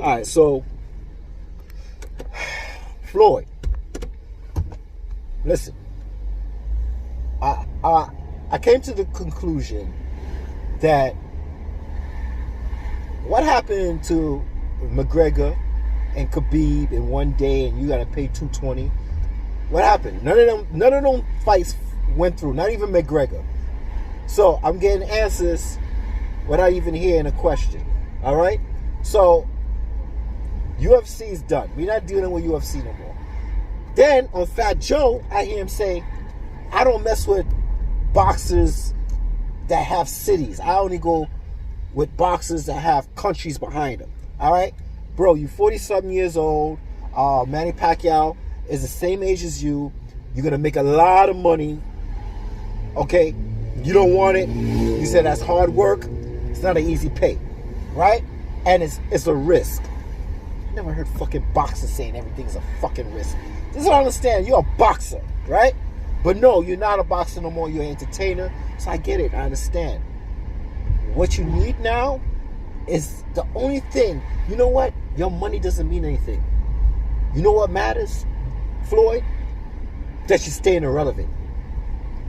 right, so Floyd, listen. I came to the conclusion that what happened to McGregor and Khabib in one day, and you got to pay $220. What happened? None of them fights went through. Not even McGregor. So I'm getting answers without even hearing a question. All right. So UFC is done. We're not dealing with UFC no more. Then on Fat Joe, I hear him say, "I don't mess with boxers that have cities. I only go with boxers that have countries behind them." All right, bro, you 40-something years old. Manny Pacquiao is the same age as you. You're gonna make a lot of money. Okay, you don't want it. You said that's hard work. It's not an easy pay, right? And it's a risk. I never heard fucking boxers saying everything's a fucking risk. This is what I understand. You're a boxer, right? But no, you're not a boxer no more. You're an entertainer. So I get it. I understand. What you need now is the only thing. You know what? Your money doesn't mean anything. You know what matters, Floyd? That you're staying irrelevant.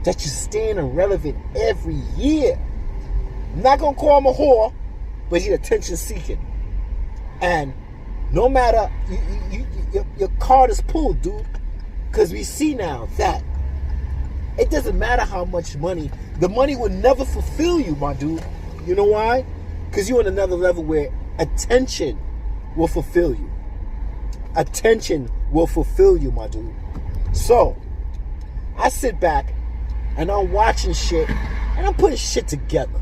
That you're staying irrelevant every year. I'm not going to call him a whore, but he's attention seeking. And no matter, your card is pulled, dude. Because we see now that it doesn't matter how much money. The money will never fulfill you, my dude. You know why? Because you're on another level where attention will fulfill you. Attention will fulfill you, my dude. So, I sit back and I'm watching shit and I'm putting shit together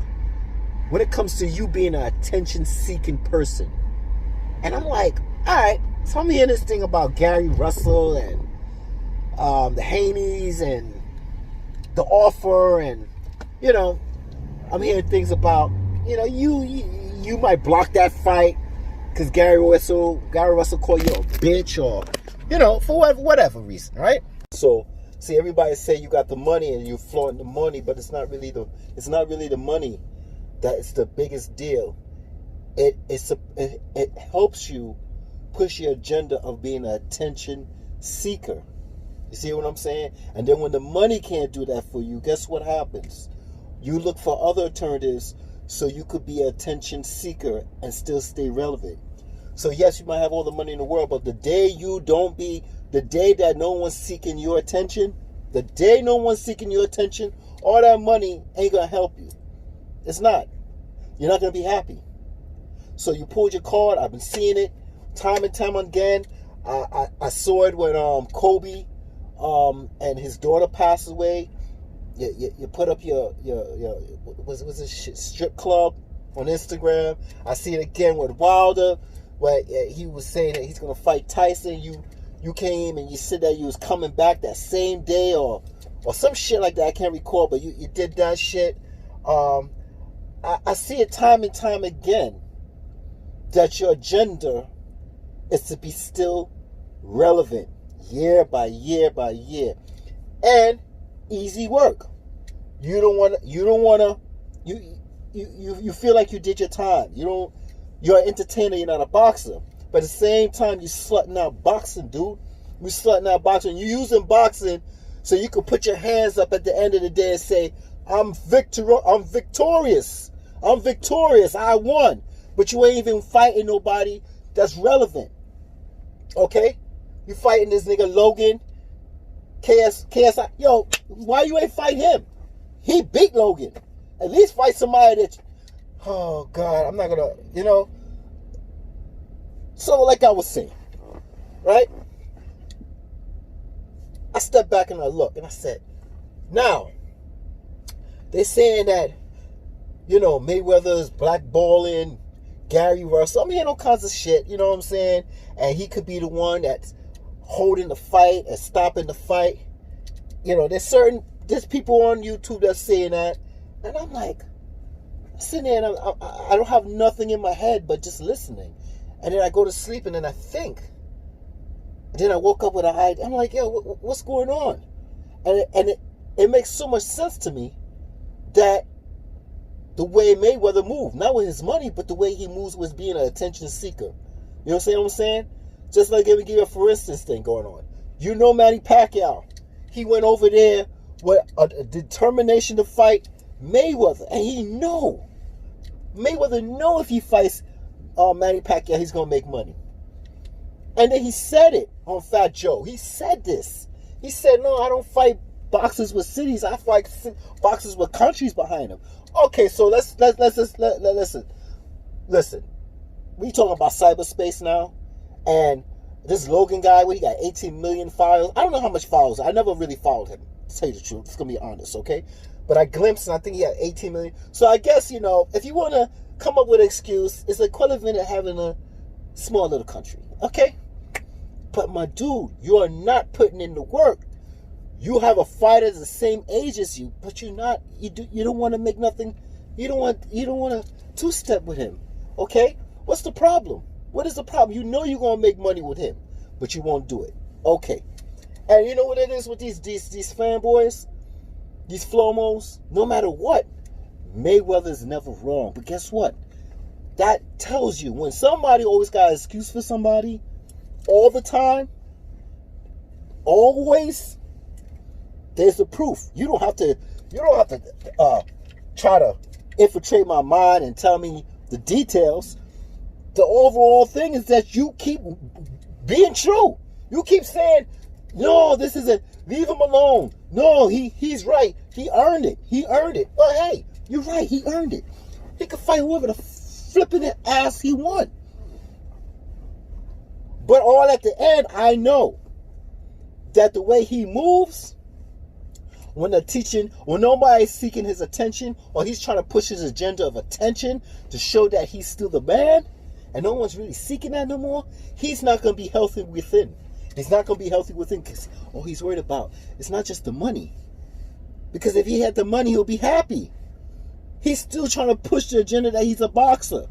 when it comes to you being an attention-seeking person. And I'm like, all right, so I'm hearing this thing about Gary Russell and the Haneys and the offer, and I'm hearing things about you might block that fight because Gary Russell called you a bitch, or for whatever reason, right? So see, everybody say you got the money and you flaunting the money, but it's not really the money that is the biggest deal. It helps you push your agenda of being an attention seeker. You see what I'm saying? And then when the money can't do that for you, guess what happens? You look for other alternatives so you could be an attention seeker and still stay relevant. So yes, you might have all the money in the world, but the day that no one's seeking your attention, all that money ain't going to help you. It's not. You're not going to be happy. So you pulled your card. I've been seeing it time and time again. I saw it when Kobe and his daughter passed away. You put up your was it strip club on Instagram. I see it again with Wilder, where he was saying that he's gonna fight Tyson. You came and you said that you was coming back that same day or some shit like that. I can't recall, but you did that shit. I see it time and time again that your agenda is to be still relevant year by year by year, and easy work. You feel like you did your time. You're an entertainer, you're not a boxer. But at the same time, you're slutting out boxing, dude. You're slutting out boxing. You're using boxing so you can put your hands up at the end of the day and say, I'm victorious. I won. But you ain't even fighting nobody that's relevant. Okay? You fighting this nigga Logan, KSI. Yo, why you ain't fight him? He beat Logan. At least fight somebody that, oh God, I'm not gonna, So like I was saying, right? I stepped back and I looked and I said, now, they're saying that, Mayweather's blackballing Gary Russell. I'm hearing all kinds of shit, you know what I'm saying? And he could be the one that's holding the fight and stopping the fight. There's people on YouTube that's saying that. And I'm like, sitting there and I don't have nothing in my head but just listening. And then I go to sleep and then I think. And then I woke up with an idea. I'm like, yo, what's going on? And it makes so much sense to me that the way Mayweather moved, not with his money, but the way he moves was being an attention seeker. You know what I'm saying? Just like let me give you a for instance thing going on. You know Manny Pacquiao. He went over there with a determination to fight Mayweather. And he know. Mayweather know if he fights Manny Pacquiao, he's going to make money. And then he said it on Fat Joe. He said this. He said, no, I don't fight boxers with cities. I fight boxers with countries behind them. Okay, so let's listen. Listen. We talking about cyberspace now. And this Logan guy, he got 18 million followers. I don't know how much followers. I never really followed him, to tell you the truth. It's going to be honest, okay? But I glimpsed, and I think he had 18 million. So I guess, if you want to come up with an excuse, it's equivalent to having a small little country, okay? But my dude, you are not putting in the work. You have a fighter the same age as you, but you don't want to make nothing. You don't want to two-step with him, okay? What's the problem? What is the problem? You know you're gonna make money with him, but you won't do it. Okay. And you know what it is with these fanboys, these flomos. No matter what, Mayweather's never wrong. But guess what? That tells you when somebody always got an excuse for somebody, all the time, always. There's the proof. You don't have to try to infiltrate my mind and tell me the details. The overall thing is that you keep being true. You keep saying, no, this isn't, leave him alone. No, he's right. He earned it. He earned it. Well, hey, you're right. He earned it. He could fight whoever the flipping ass he want. But all at the end, I know that the way he moves, when nobody's seeking his attention, or he's trying to push his agenda of attention to show that he's still the man, and no one's really seeking that no more, he's not going to be healthy within. He's not going to be healthy within because, he's worried about, it's not just the money. Because if he had the money, he'll be happy. He's still trying to push the agenda that he's a boxer.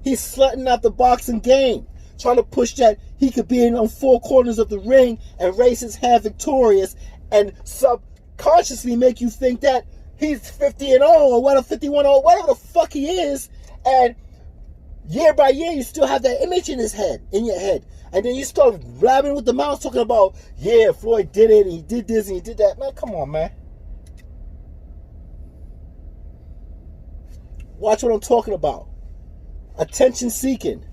He's slutting out the boxing game, trying to push that he could be in on four corners of the ring and raise his hand victorious and subconsciously make you think that he's 50-0 or 51-0, whatever the fuck he is, and year by year, you still have that image in your head. And then you start blabbing with the mouth talking about, yeah, Floyd did it, and he did this, and he did that. Man, come on, man. Watch what I'm talking about. Attention seeking.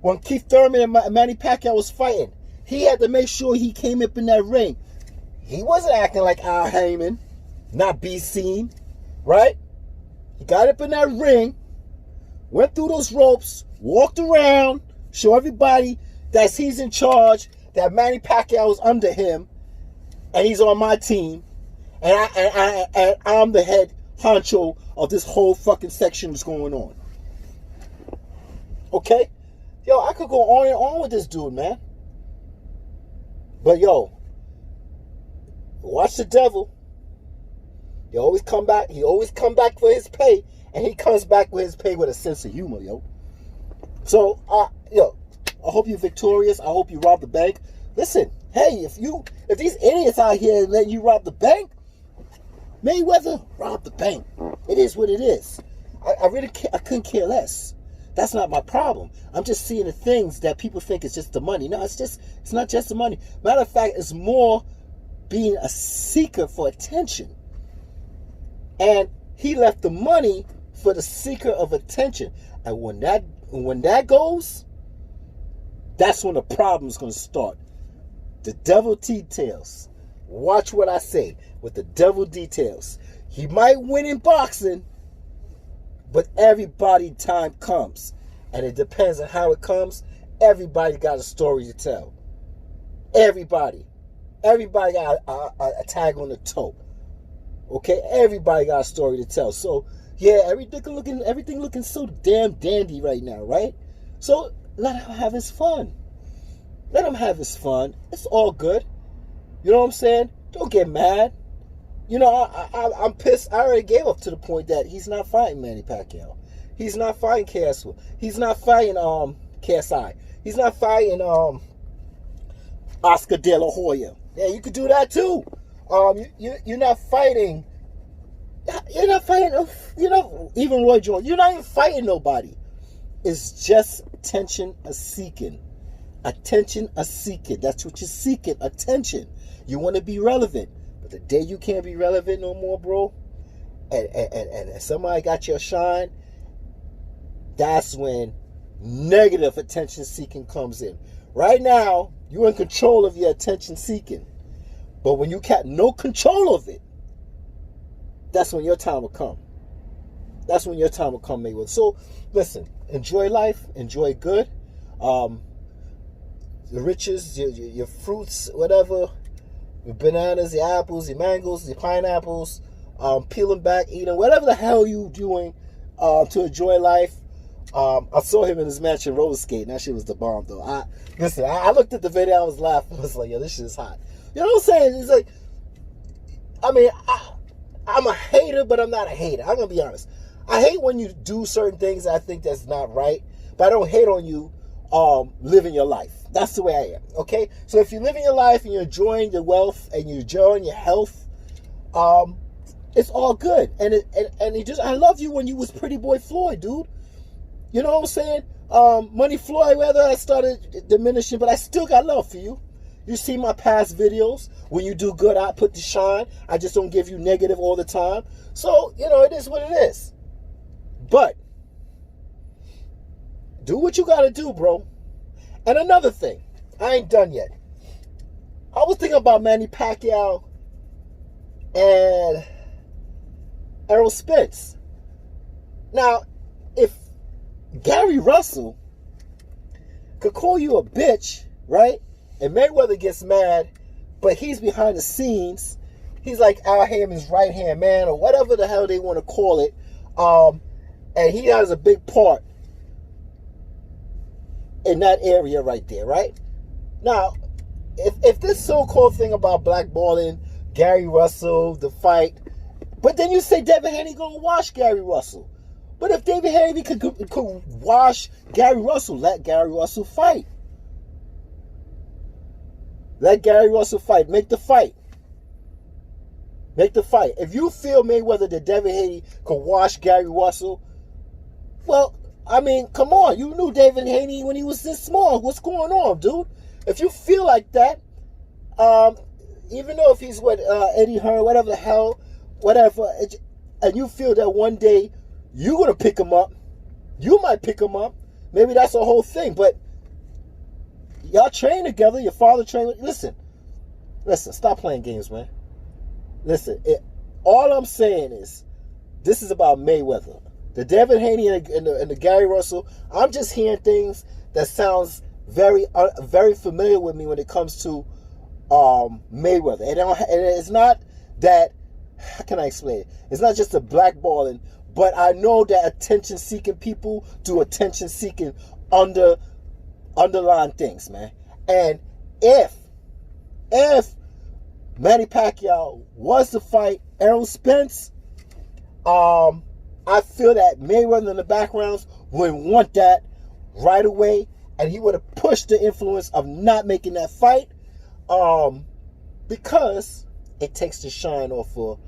When Keith Thurman and Manny Pacquiao was fighting, he had to make sure he came up in that ring. He wasn't acting like Al Heyman, not be seen, right? He got up in that ring, went through those ropes, walked around, show everybody that he's in charge, that Manny Pacquiao is under him, and he's on my team, and I'm the head honcho of this whole fucking section that's going on. Okay? Yo, I could go on and on with this dude, man. But yo, watch the devil. He always come back for his pay. And he comes back with his pay with a sense of humor, yo. So, I hope you're victorious. I hope you rob the bank. Listen, hey, if these idiots out here letting you rob the bank, Mayweather, rob the bank. It is what it is. I couldn't care less. That's not my problem. I'm just seeing the things that people think is just the money. No, it's not just the money. Matter of fact, it's more being a seeker for attention. And he left the money for the seeker of attention. And when that goes, that's when the problem's going to start. The devil details. Watch what I say with the devil details. He might win in boxing, but everybody time comes. And it depends on how it comes. Everybody got a story to tell. Everybody. Everybody got a tag on the toe. Okay? Everybody got a story to tell. So, yeah, everything looking so damn dandy right now, right? So, let him have his fun. Let him have his fun. It's all good. You know what I'm saying? Don't get mad. You know, I'm pissed. I already gave up to the point that he's not fighting Manny Pacquiao. He's not fighting KSI. He's not fighting KSI. He's not fighting Oscar De La Hoya. Yeah, you could do that too. You're not fighting. You're not fighting. Even Roy Jones. You're not even fighting nobody. is just attention seeking. Attention seeking. That's what you're seeking. Attention. You want to be relevant. But the day you can't be relevant no more, bro, and somebody got your shine, that's when negative attention seeking comes in. Right now, you're in control of your attention seeking. But when you got no control of it, that's when your time will come. That's when your time will come, Mayweather. So, listen, enjoy life, enjoy good. The riches, your fruits, whatever, your bananas, your apples, your mangoes, your pineapples, peeling back, eating, whatever the hell you doing to enjoy life. I saw him in his match in roller skating. That shit was the bomb, though. I looked at the video, I was laughing. I was like, yo, this shit is hot. You know what I'm saying? It's like, I mean, I'm a hater, but I'm not a hater. I'm going to be honest. I hate when you do certain things I think that's not right, but I don't hate on you living your life. That's the way I am, okay? So if you're living your life and you're enjoying your wealth and you're enjoying your health, it's all good. And I love you when you was Pretty Boy Floyd, dude. You know what I'm saying? Money Floyd, whether I started diminishing, but I still got love for you. You see my past videos. When you do good, I put the shine. I just don't give you negative all the time. So, you know, it is what it is. But do what you got to do, bro. And another thing, I ain't done yet. I was thinking about Manny Pacquiao and Errol Spence. Now, if Gary Russell could call you a bitch, right? And Mayweather gets mad, but he's behind the scenes. He's like Al Haymond's right-hand man or whatever the hell they want to call it. And he has a big part in that area right there, right? Now, if this so-called thing about blackballing Gary Russell, the fight, but then you say David Haney gonna wash Gary Russell. But if David Haney could wash Gary Russell, let Gary Russell fight. Let Gary Russell fight. Make the fight. Make the fight. If you feel Mayweather that David Haney could wash Gary Russell, well, I mean, come on. You knew David Haney when he was this small. What's going on, dude? If you feel like that, even though if he's with Eddie Hearn, whatever the hell, whatever, and you feel that one day you're going to pick him up, you might pick him up. Maybe that's the whole thing. But y'all train together. Your father trained. Listen, stop playing games, man. Listen, all I'm saying is this is about Mayweather. The David Haney and the Gary Russell, I'm just hearing things that sounds very familiar with me when it comes to Mayweather. And it's not that, how can I explain it? It's not just a blackballing, but I know that attention-seeking people do attention-seeking underlying things, man. And if Manny Pacquiao was to fight Errol Spence, I feel that Mayweather in the backgrounds would want that right away, and he would have pushed the influence of not making that fight, because it takes the shine off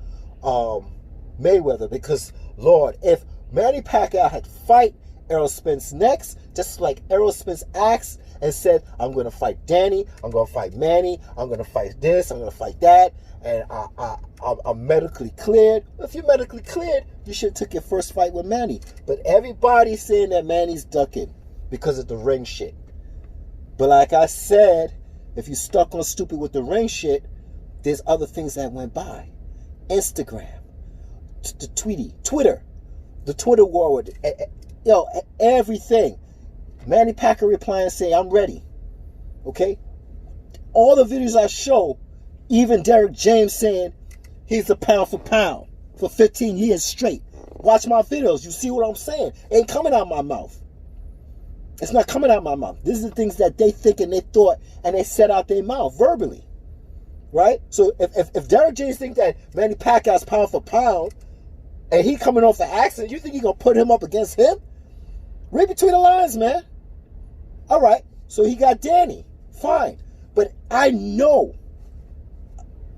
of Mayweather. Because, Lord, if Manny Pacquiao had fight Errol Spence next, just like Errol Spence asked and said, I'm going to fight Danny, I'm going to fight Manny, I'm going to fight this, I'm going to fight that, and I'm medically cleared. If you're medically cleared, you should have took your first fight with Manny. But everybody's saying that Manny's ducking because of the ring shit. But like I said, if you stuck on stupid with the ring shit, there's other things that went by. Instagram, Twitter, the Twitter war, everything. Manny Pacquiao replying and saying, I'm ready. Okay? All the videos I show, even Derek James saying he's a pound for pound for 15 years straight. Watch my videos. You see what I'm saying? It ain't coming out my mouth. It's not coming out my mouth. These are the things that they think and they thought and they said out their mouth verbally. Right? So if Derek James thinks that Manny Pacquiao's pound for pound and he coming off an accident, you think you're going to put him up against him? Read between the lines, man. All right. So he got Danny. Fine. But I know,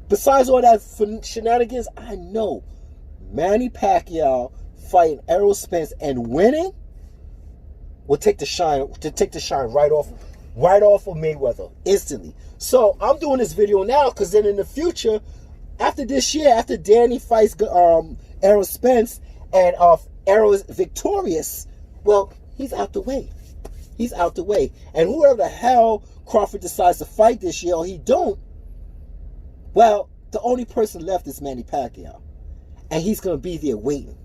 besides all that shenanigans, I know Manny Pacquiao fighting Errol Spence and winning, will take the shine right off of Mayweather instantly. So I'm doing this video now because then in the future, after this year, after Danny fights Errol Spence and Errol is victorious, well, he's out the way. He's out the way. And whoever the hell Crawford decides to fight this year or he don't, well, the only person left is Manny Pacquiao. And he's going to be there waiting.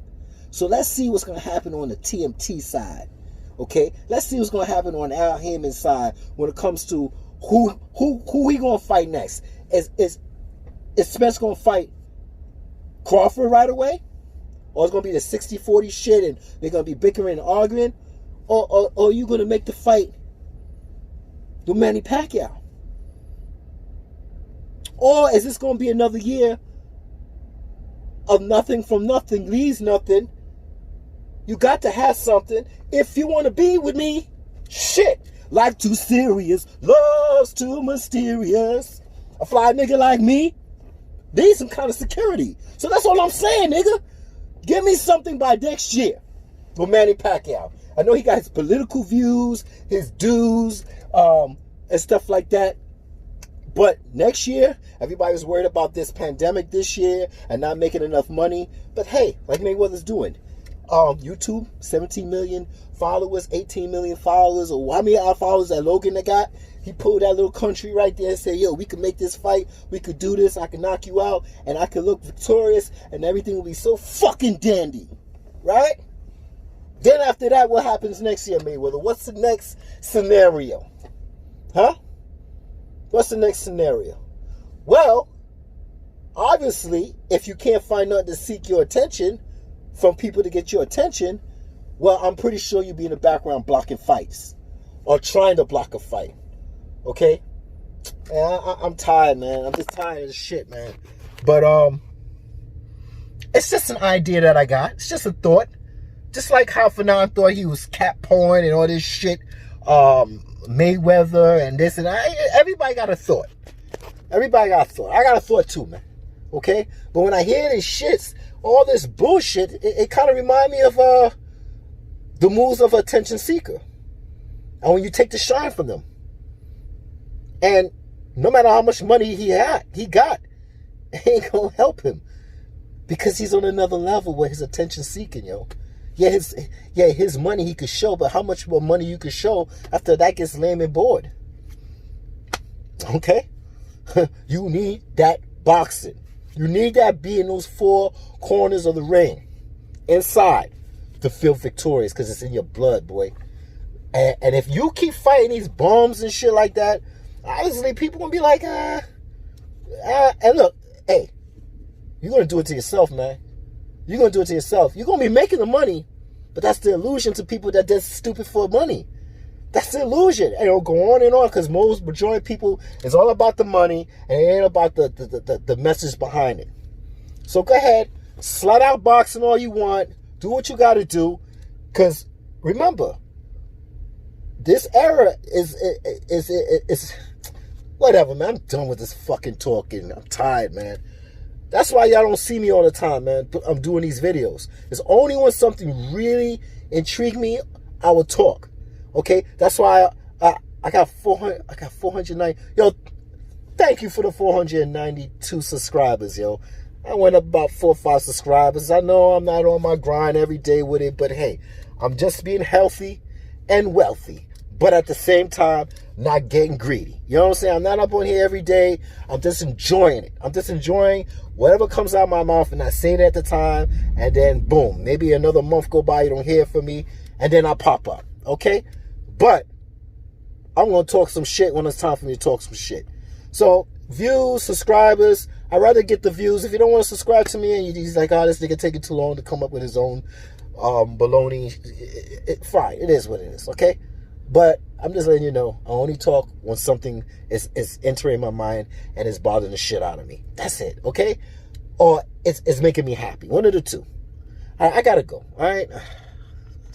So let's see what's going to happen on the TMT side. Okay? Let's see what's going to happen on Al Heyman's side when it comes to who he going to fight next. Is Spence going to fight Crawford right away? Or it's going to be the 60-40 shit and they're going to be bickering and arguing? Or are you going to make the fight with Manny Pacquiao? Or is this going to be another year of nothing from nothing leaves nothing? You got to have something if you want to be with me. Shit. Life too serious. Love's too mysterious. A fly nigga like me needs some kind of security. So that's all I'm saying, nigga. Give me something by next year with Manny Pacquiao. I know he got his political views, his dues, and stuff like that. But next year, everybody was worried about this pandemic this year and not making enough money. But hey, like Mayweather's doing. YouTube, 17 million followers, 18 million followers, or how many followers that Logan that got? He pulled that little country right there and said, yo, we can make this fight. We could do this. I can knock you out. And I can look victorious. And everything will be so fucking dandy. Right? Then after that, what happens next year, Mayweather? What's the next scenario? Huh? What's the next scenario? Well, obviously, if you can't find nothing to seek your attention from people to get your attention, well, I'm pretty sure you'll be in the background blocking fights or trying to block a fight. Okay? And I'm tired, man. I'm just tired of this shit, man. But it's just an idea that I got. It's just a thought. Just like how Fanon thought he was cat porn and all this shit. Mayweather and this and that. Everybody got a thought. Everybody got a thought. I got a thought too, man. Okay? But when I hear these shits, all this bullshit, it kind of reminds me of the moves of an attention seeker. And when you take the shine from them. And no matter how much money he got, it ain't gonna help him. Because he's on another level with his attention seeking, yo. Yeah, his money he could show, but how much more money you could show after that gets lame and bored? Okay? You need that boxing. You need that be in those four corners of the ring. Inside. To feel victorious, because it's in your blood, boy. And if you keep fighting these bums and shit like that, obviously people gonna be like, and look, hey, you're gonna do it to yourself, man. You're going to do it to yourself. You're going to be making the money, but that's the illusion to people that does stupid for money. That's the illusion. And it'll go on and on because majority of people, it's all about the money and it ain't about the message behind it. So go ahead, slut out boxing all you want. Do what you got to do because remember, this era is whatever, man. I'm done with this fucking talking. I'm tired, man. That's why y'all don't see me all the time, man. I'm doing these videos. It's only when something really intrigues me, I will talk. Okay? That's why I got 400. I got 490. Yo, thank you for the 492 subscribers, yo. I went up about 4 or 5 subscribers. I know I'm not on my grind every day with it, but hey, I'm just being healthy and wealthy. But at the same time, not getting greedy. You know what I'm saying? I'm not up on here every day. I'm just enjoying it. I'm just enjoying whatever comes out of my mouth, and I say it at the time, and then boom, maybe another month go by, you don't hear from me, and then I pop up. Okay? But I'm going to talk some shit when it's time for me to talk some shit. So, views, subscribers, I'd rather get the views. If you don't want to subscribe to me and he's like, oh, this nigga taking too long to come up with his own baloney, fine. It is what it is. Okay? But I'm just letting you know, I only talk when something is entering my mind and is bothering the shit out of me. That's it, okay? Or it's making me happy. One of the two. I gotta go, all right?